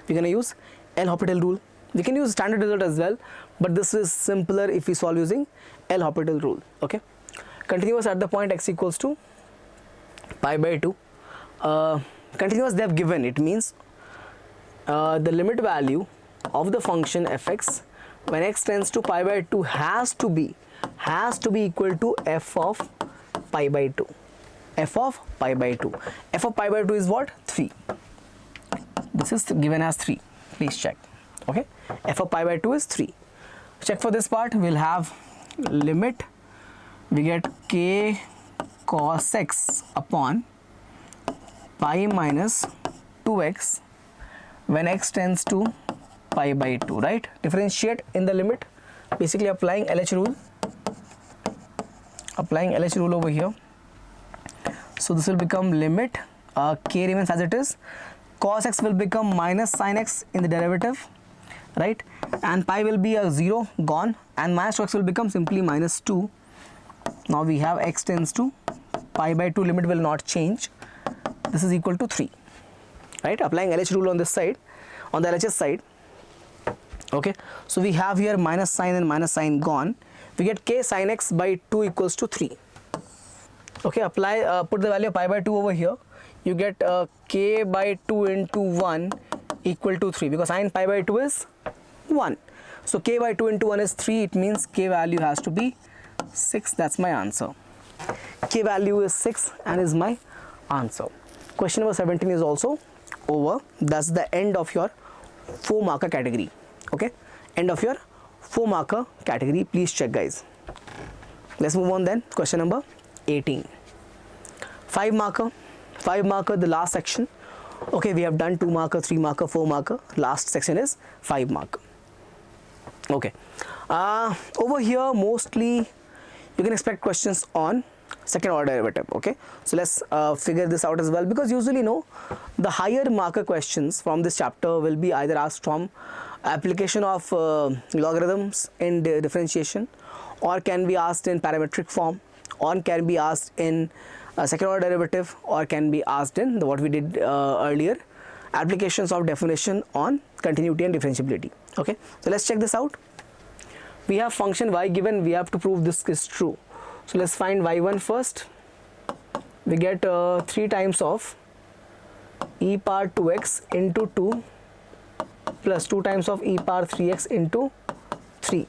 We're going to use L'Hopital rule. We can use standard result as well, but this is simpler if we solve using L'Hopital rule. Okay. Continuous at the point x equals to pi by 2. Continuous they have given, it means the limit value of the function fx when x tends to pi by 2 has to be equal to f of pi by 2. F of pi by 2. F of pi by 2 is what? 3. This is given as 3. Please check. Okay. F of pi by 2 is 3. Check for this part. We'll have limit. We get k cos x upon pi minus 2x when x tends to pi by 2, right? Differentiate in the limit, basically applying LH rule. Applying LH rule over here. So this will become limit, k remains as it is, cos x will become minus sin x in the derivative, right? And pi will be a 0 gone and minus 2x will become simply minus 2. Now we have x tends to pi by 2, limit will not change. This is equal to 3, right? Applying LH rule on this side, on the LHS side. Okay, so we have here minus sign and minus sign gone. We get k sin x by 2 equals to 3. Okay, apply, put the value of pi by 2 over here. You get k by 2 into 1 equal to 3 because sin pi by 2 is 1. So k by 2 into 1 is 3. It means k value has to be 6. That's my answer. K value is 6 and is my answer. Question number 17 is also over. That's the end of your 4 marker category. Okay, end of your 4 marker category. Please check, guys. Let's move on then. Question number 18. 5 marker, the last section. Okay, we have done 2 marker, 3 marker, 4 marker. Last section is 5 marker. Okay, over here mostly you can expect questions on second order derivative. Okay, so let's figure this out as well, because usually the higher marker questions from this chapter will be either asked from application of logarithms in differentiation, or can be asked in parametric form, or can be asked in second order derivative, or can be asked in what we did earlier, applications of definition on continuity and differentiability. Okay, so let's check this out. We have function y given, we have to prove this is true. So let's find y1 first. We get 3 times of e power 2x into 2 plus 2 times of e power 3x into 3.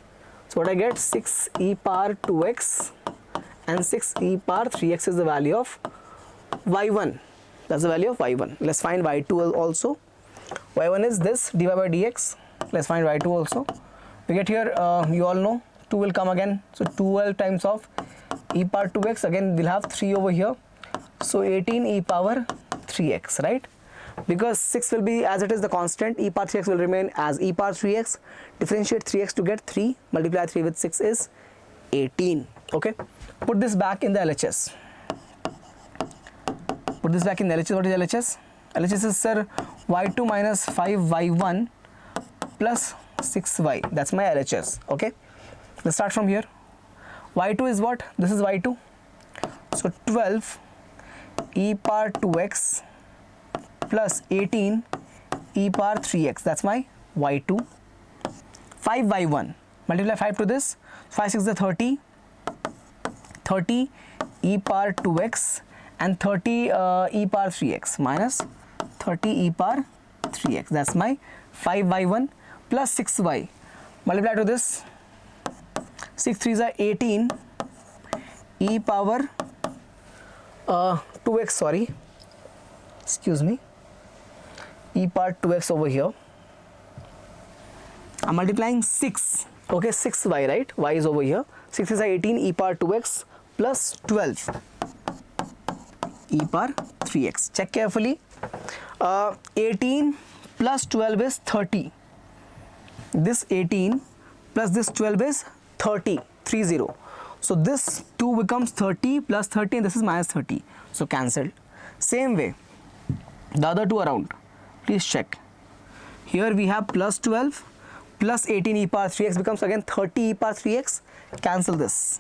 So what I get, 6 e power 2x and 6 e power 3x is the value of y1. That's the value of y1. Let's find y2 also. y1 is this dy by dx. Let's find y2 also. We get here, you all know, 2 will come again. So 12 times of e power 2x, again we'll have 3 over here. So 18 e power 3x, right? Because 6 will be as it is the constant, e power 3x will remain as e power 3x. Differentiate 3x to get 3, multiply 3 with 6 is 18. Okay, put this back in the LHS. Put this back in the LHS. What is LHS? LHS is, sir, y2 minus 5y1 plus 6y. That's my LHS. Okay. Let's start from here. y2 is what? This is y2. So 12 e power 2x plus 18 e power 3x. That's my y2. 5y1. Multiply 5 to this. 5 6 is 30. 30 e power 2x and 30 e power 3x minus 30 e power 3x. That's my 5y1 plus 6y. Multiply to this. 6 3s are 18 e power 2x, sorry, excuse me, e power 2x over here. I'm multiplying 6, okay, 6y, right? Y is over here. 6 is 18 e power 2x plus 12 e power 3x. Check carefully. 18 plus 12 is 30. This 18 plus this 12 is 30, 30. So this 2 becomes 30 plus 30 and this is minus 30. So cancelled. Same way, the other two around. Please check. Here we have plus 12 plus 18 e power 3x becomes again 30 e power 3x. Cancel this.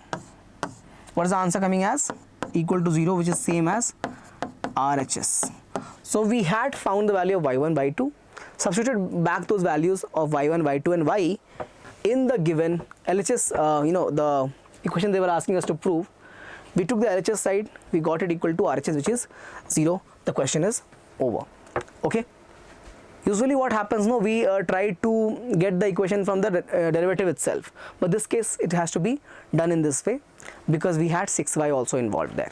What is the answer coming as? Equal to 0, which is same as RHS. So we had found the value of y1, y2, substituted back those values of y1, y2 and y in the given LHS, the equation they were asking us to prove. We took the LHS side, we got it equal to RHS, which is 0. The question is over. Okay. Usually what happens, no, we try to get the equation from the derivative itself, but this case it has to be done in this way because we had 6y also involved there.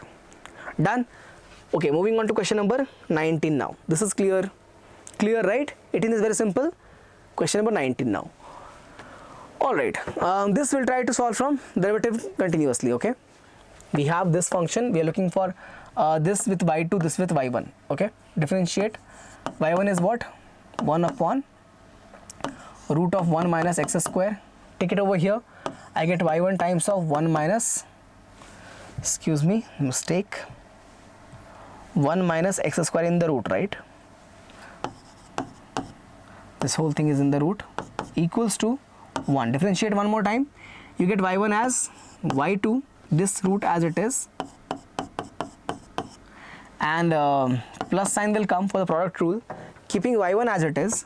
Done. Okay, moving on to question number 19 now. This is clear, right? 18 is very simple. Question number 19 now. All right, this we'll try to solve from derivative continuously. Okay, we have this function, we are looking for this with y2, this with y1. Okay, differentiate. Y1 is what? 1 upon root of 1 minus x square. Take it over here. I get y1 times of 1 minus, excuse me, mistake, 1 minus x square in the root, right? This whole thing is in the root, equals to 1. Differentiate one more time. You get y1 as y2, this root as it is, and plus sign will come for the product rule. Keeping y1 as it is,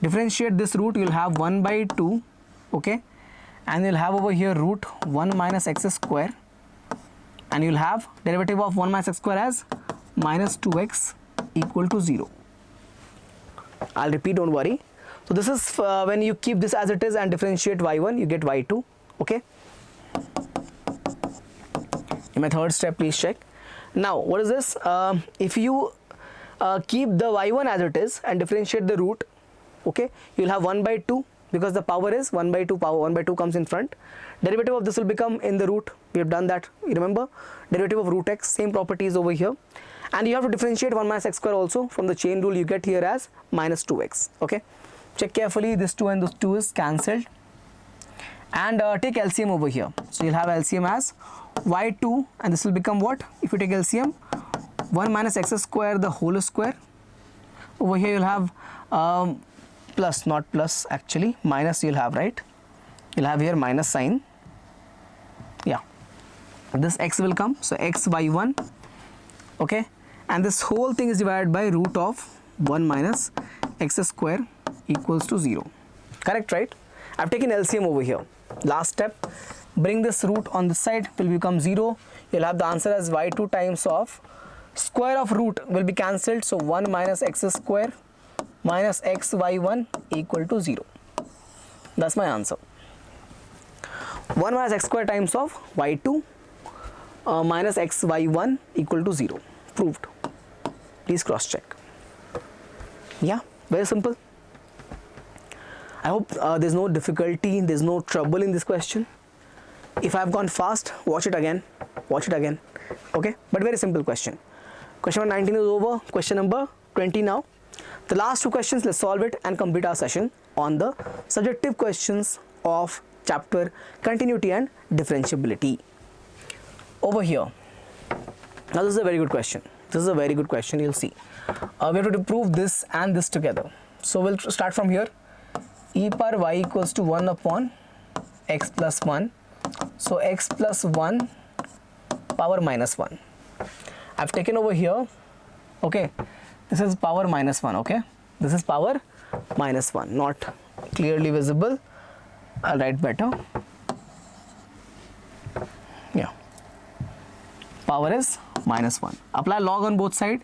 differentiate this root, you'll have 1 by 2, okay, and you'll have over here root 1 minus x square, and you'll have derivative of 1 minus x square as minus 2x equal to 0. I'll repeat, don't worry. So this is when you keep this as it is and differentiate y1, you get y2, okay. In my third step, please check. Now what is this? If you keep the y1 as it is and differentiate the root, okay, you'll have 1 by 2 because the power is 1 by 2, power 1 by 2 comes in front. Derivative of this will become in the root. We have done that, you remember, derivative of root x, same properties over here, and you have to differentiate 1 minus x square also. From the chain rule you get here as minus 2x. Okay, check carefully, this 2 and this 2 is cancelled, and take LCM over here. So you'll have LCM as y2, and this will become what? If you take LCM, 1 minus x square the whole square. Over here you'll have plus, not plus actually, minus you'll have, right? You'll have here minus sign. Yeah, this x will come, so x by 1, okay, and this whole thing is divided by root of 1 minus x square equals to 0. Correct, right? I've taken LCM over here. Last step, bring this root on this side, will become 0. You'll have the answer as y2 times of square of root will be cancelled, so 1 minus x square minus x y1 equal to 0. That's my answer. 1 minus x square times of y2 minus x y1 equal to 0. Proved. Please cross check. Yeah, very simple. I hope there's no difficulty, there's no trouble in this question. If I've gone fast, watch it again, okay, but very simple question. Question number 19 is over. Question number 20 now. The last two questions, let's solve it and complete our session on the subjective questions of chapter Continuity and Differentiability. over here. Now this is a very good question. This is a very good question. You'll see. We have to prove this and this together. So we'll start from here. E power y equals to 1 upon x plus 1. So x plus 1 power minus 1. I've taken over here, okay, this is power minus 1, okay, this is power minus 1, not clearly visible. I'll write better. Yeah, power is minus 1. Apply log on both sides.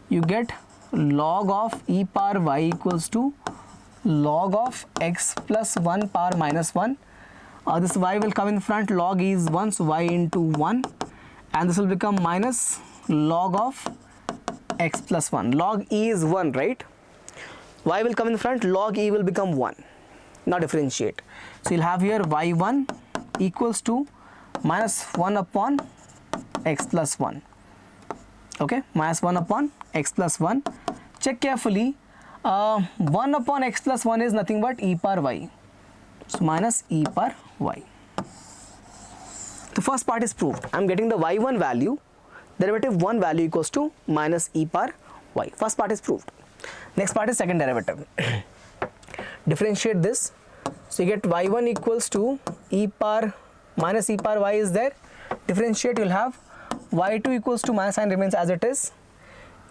You get log of e power y equals to log of x plus 1 power minus 1. This y will come in front, log e is 1, so y into 1, and this will become minus log of x plus 1. Log e is 1, right? Y will come in front, log e will become 1. Now differentiate. So you'll have here y1 equals to minus 1 upon x plus 1. Okay, minus 1 upon x plus 1. Check carefully. 1 upon x plus 1 is nothing but e power y. So minus e power y. The first part is proved. I'm getting the y1 value, derivative 1 value equals to minus e power y. First part is proved. Next part is second derivative. Differentiate this. So you get y1 equals to e power minus e power y is there. Differentiate, you'll have y2 equals to minus sign remains as it is.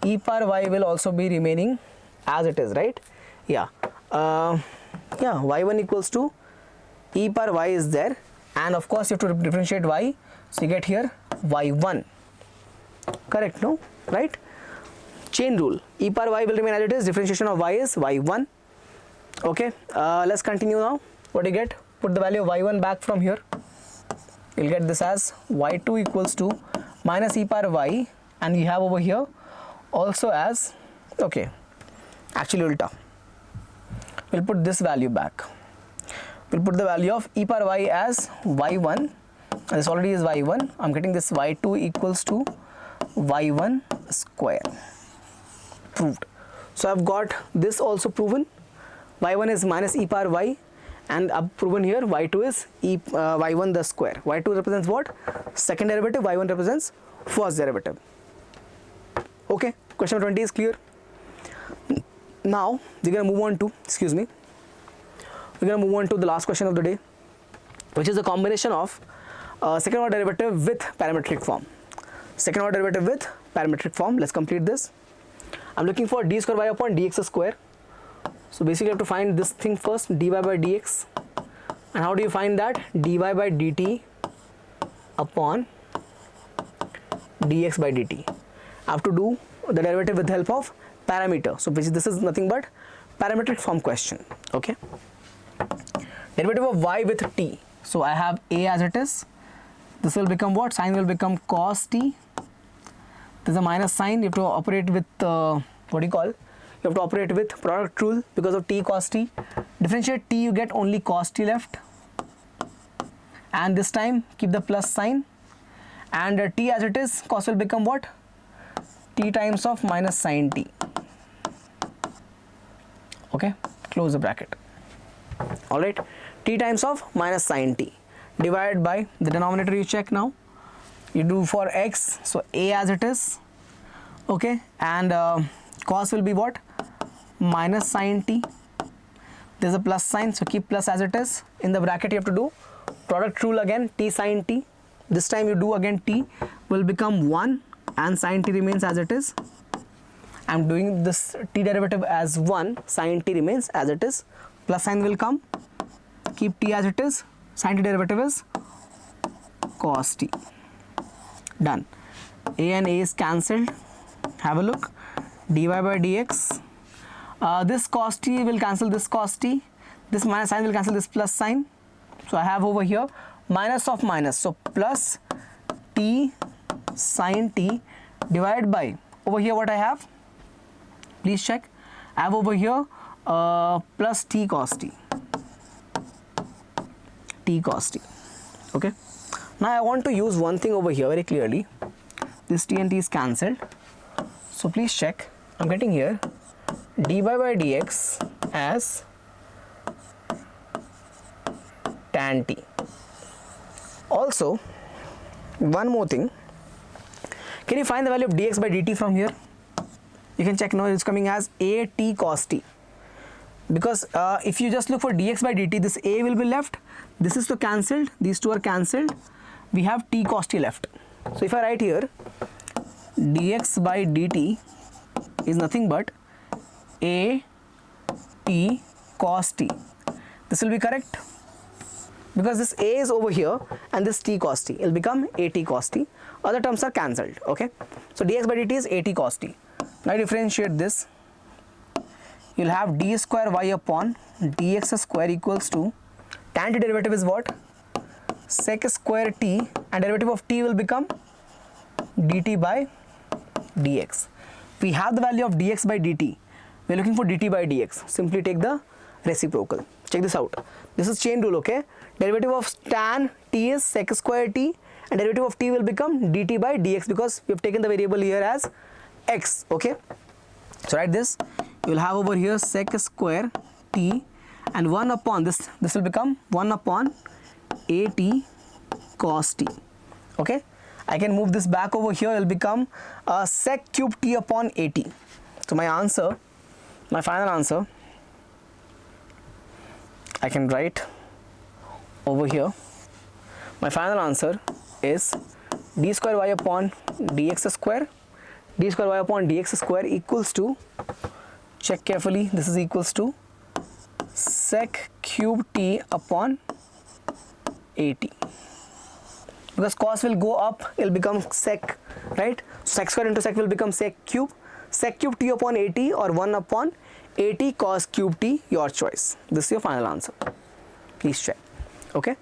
E power y will also be remaining as it is, right? Yeah. Y1 equals to e power y is there, and of course you have to differentiate y. So you get here y1. Correct? No? Right? Chain rule. E power y will remain as it is. Differentiation of y is y1. Okay. Let's continue now. What do you get? Put the value of y1 back from here. You'll get this as y2 equals to minus e power y, and you have over here also as, okay, actually ulta. We'll put this value back. We'll put the value of e power y as y1, and this already is y1. I'm getting this y2 equals to y1 square. Proved. So I've got this also proven. Y1 is minus e power y, and I've proven here y2 is y1 the square. Y2 represents what? Second derivative. Y1 represents first derivative. Okay, question number 20 is clear. Now we're going to move on to, we're going to move on to the last question of the day, which is a combination of second order derivative with parametric form. Second order derivative with parametric form. Let's complete this. I'm looking for d square y upon dx square. So basically you have to find this thing first, dy by dx. And how do you find that? Dy by dt upon dx by dt. I have to do the derivative with the help of parameter. So this is nothing but parametric form question. Okay. Derivative of y with t. So I have a as it is. This will become what? Sign will become cos t. There's a minus sign. You have to operate with what do you call? You have to operate with product rule because of t cos t. Differentiate t, you get only cos t left. And this time keep the plus sign. And t as it is, cos will become what? T times of minus sin t. Okay, close the bracket. Alright, t times of minus sin t divided by the denominator. You check now. You do for x, so a as it is. Okay, and cos will be what? Minus sin t. There's a plus sign, so keep plus as it is. In the bracket you have to do product rule again, t sin t. This time you do again t will become 1 and sin t remains as it is. I'm doing this t derivative as 1, sin t remains as it is. Plus sign will come, keep t as it is. Sin t derivative is cos t. Done. A and a is cancelled. Have a look. Dy by dx. This cos t will cancel this cos t. This minus sign will cancel this plus sign. So I have over here minus of minus. So plus t sin t divided by, over here what I have? Please check. I have over here plus t cos t. T cos t. Okay. Now I want to use one thing over here very clearly. This t and t is cancelled. So please check. I'm getting here dy by dx as tan t. Also, One more thing, can you find the value of dx by dt from here? You can check now, it's coming as a t cos t, because if you just look for dx by dt, this a will be left, this is so cancelled, these two are cancelled, we have t cos t left. So if I write here dx by dt is nothing but a t cos t, this will be correct because this a is over here and this t cos t, it will become a t cos t, other terms are cancelled. Okay, so dx by dt is a t cos t. Now differentiate this, you'll have d square y upon dx square equals to tan t derivative is what? Sec square t, and derivative of t will become dt by dx. We have the value of dx by dt, we are looking for dt by dx, simply take the reciprocal. Check this out, this is chain rule. Okay, derivative of tan t is sec square t, and derivative of t will become dt by dx because we have taken the variable here as x. Okay, so write this, you will have over here sec square t and 1 upon this will become 1 upon a t cos t. Okay, I can move this back over here, it will become sec cube t upon a t. So my answer, my final answer, I can write over here, my final answer is d square y upon dx square, d square y upon dx square equals to, check carefully, this is equals to sec cube t upon a t, because cos will go up, it will become sec, right? Sec square into sec will become sec cube t upon a t, or 1 upon a t cos cube t, your choice. This is your final answer, please check. Okay,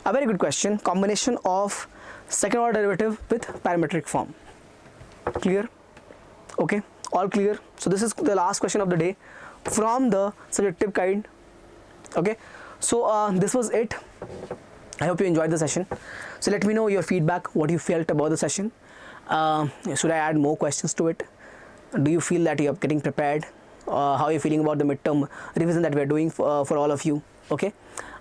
a very good question, combination of second order derivative with parametric form. Clear? Okay, all clear. So this is the last question of the day from the subjective kind. Okay, so this was it. I hope you enjoyed the session. So let me know your feedback, what you felt about the session. Should I add more questions to it? Do you feel that you are getting prepared? How are you feeling about the midterm revision that we are doing for all of you? Okay,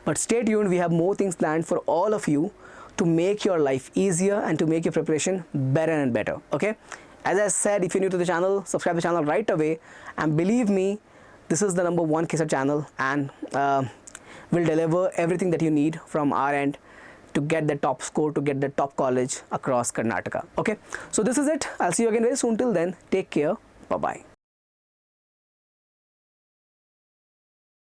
but stay tuned, we have more things planned for all of you to make your life easier and to make your preparation better and better. Okay, as I said, if you're new to the channel, subscribe to the channel right away, and believe me, this is the #1 KCET channel, and we'll deliver everything that you need from our end to get the top score, to get the top college across Karnataka. Okay, so this is it. I'll see you again very soon. Till then, take care. Bye bye.